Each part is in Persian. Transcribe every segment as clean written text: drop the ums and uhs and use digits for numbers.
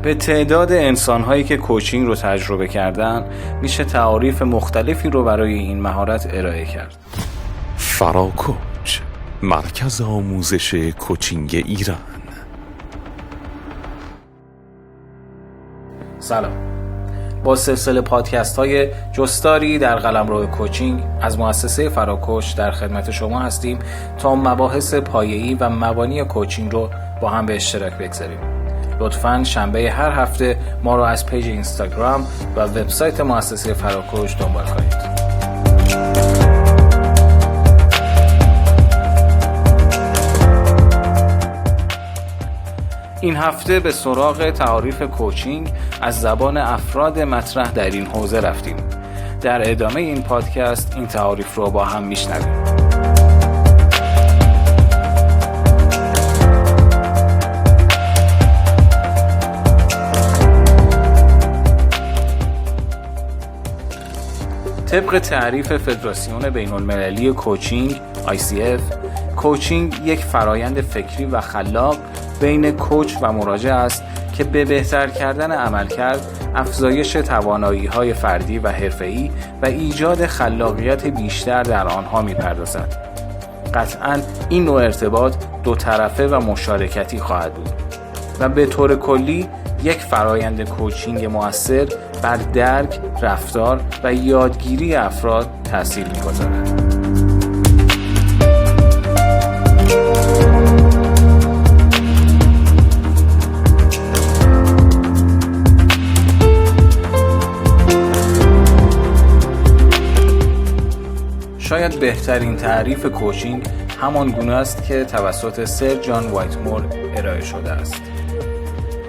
به تعداد انسان‌هایی که کوچینگ رو تجربه کردن میشه تعاریف مختلفی رو برای این مهارت ارائه کرد. فراکوچ، مرکز آموزش کوچینگ ایران. سلام. با سلسله پادکست های جستاری در قلمرو کوچینگ از مؤسسه فراکوچ در خدمت شما هستیم تا مباحث پایه‌ای و مبانی کوچینگ رو با هم به اشتراک بگذاریم. لطفاً شنبه هر هفته ما رو از پیج اینستاگرام و وبسایت مؤسسه فراکوچ دنبال کنید. این هفته به سراغ تعاریف کوچینگ از زبان افراد مطرح در این حوزه رفتیم. در ادامه این پادکست این تعاریف رو با هم میشنویم. طبق تعریف فدراسیون بین‌المللی کوچینگ ICF، کوچینگ یک فرایند فکری و خلاق بین کوچ و مراجع است که به بهتر کردن عملکرد، افزایش توانایی‌های فردی و حرفه‌ای و ایجاد خلاقیت بیشتر در آنها می‌پردازد. قطعاً این نوع ارتباط دو طرفه و مشارکتی خواهد بود و به طور کلی یک فرایند کوچینگ مؤثر بر درک، رفتار و یادگیری افراد تأثیر می‌گذارد. شاید بهترین تعریف کوچینگ همان گونه است که توسط سر جان وایتمور ارائه شده است.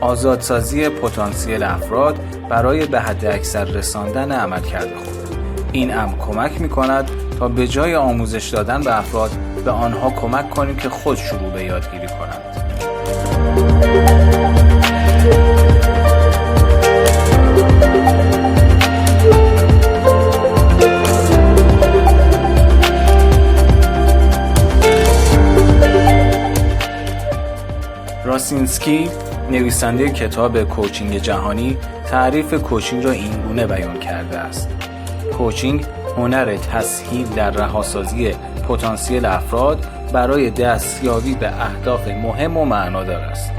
آزادسازی پتانسیل افراد برای به حد اکثر رساندن عملکرد خود. این امر کمک می‌کند تا به جای آموزش دادن به افراد به آنها کمک کنیم که خود شروع به یادگیری کنند. راسینسکی، نویسنده کتاب کوچینگ جهانی، تعریف کوچینگ را اینگونه بیان کرده است: کوچینگ هنر تسهیل در رهاسازی پتانسیل افراد برای دستیابی به اهداف مهم و معنادار است.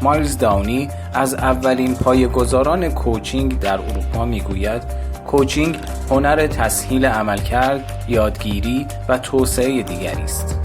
مایلز داونی از اولین پایه‌گذاران کوچینگ در اروپا میگوید کوچینگ هنر تسهیل عملکرد، یادگیری و توسعه دیگری است.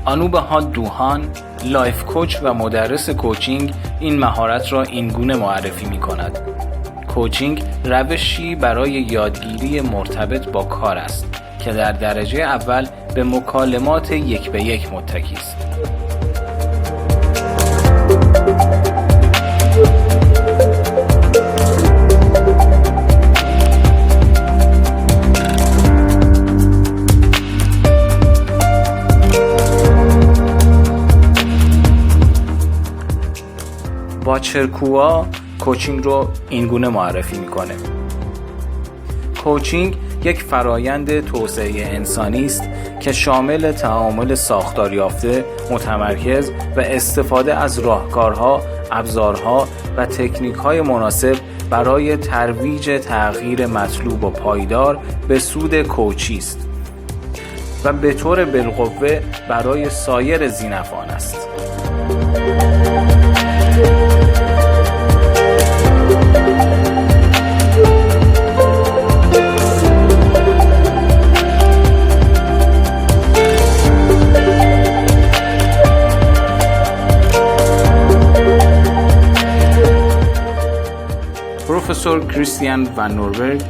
آنوبها دوهان، لایف کوچ و مدرس کوچینگ، این مهارت را اینگونه معرفی می کند: کوچینگ روشی برای یادگیری مرتبط با کار است که در درجه اول به مکالمات یک به یک متکی است. باچرکووا کوچینگ رو اینگونه معرفی میکنه: کوچینگ یک فرایند توسعه انسانی است که شامل تعامل ساختار یافته، متمرکز و استفاده از راهکارها، ابزارها و تکنیک‌های مناسب برای ترویج تغییر مطلوب و پایدار به سود کوچی است و به طور بالقوه برای سایر ذی‌نفعان است. پروفسور کریستیان ون نوربرگ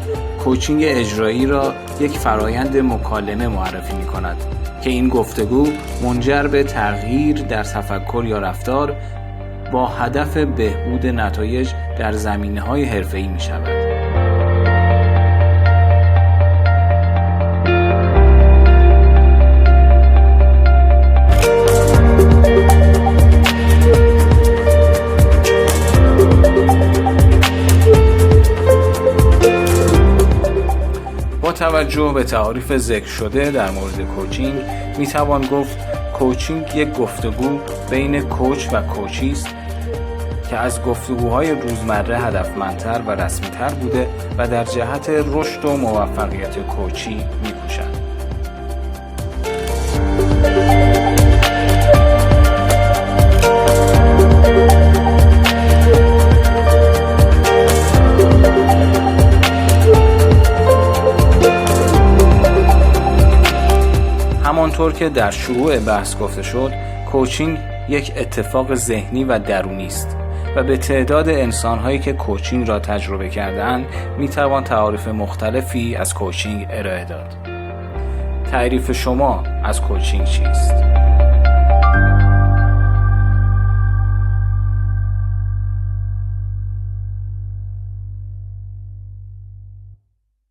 کوچینگ اجرایی را یک فرایند مکالمه معرفی می‌کند که این گفتگو منجر به تغییر در تفکر یا رفتار با هدف بهبود نتایج در زمینه‌های حرفه‌ای می‌شود. با توجه به تعاریف ذکر شده در مورد کوچینگ میتوان گفت کوچینگ یک گفتگو بین کوچ و کوچی است که از گفتگوهای روزمره هدفمندتر و رسمیتر بوده و در جهت رشد و موفقیت کوچی میکوشد. همانطور که در شروع بحث گفته شد، کوچینگ یک اتفاق ذهنی و درونی است و به تعداد انسان‌هایی که کوچینگ را تجربه کرده‌اند می‌توان تعاریف مختلفی از کوچینگ ارائه داد. تعریف شما از کوچینگ چیست؟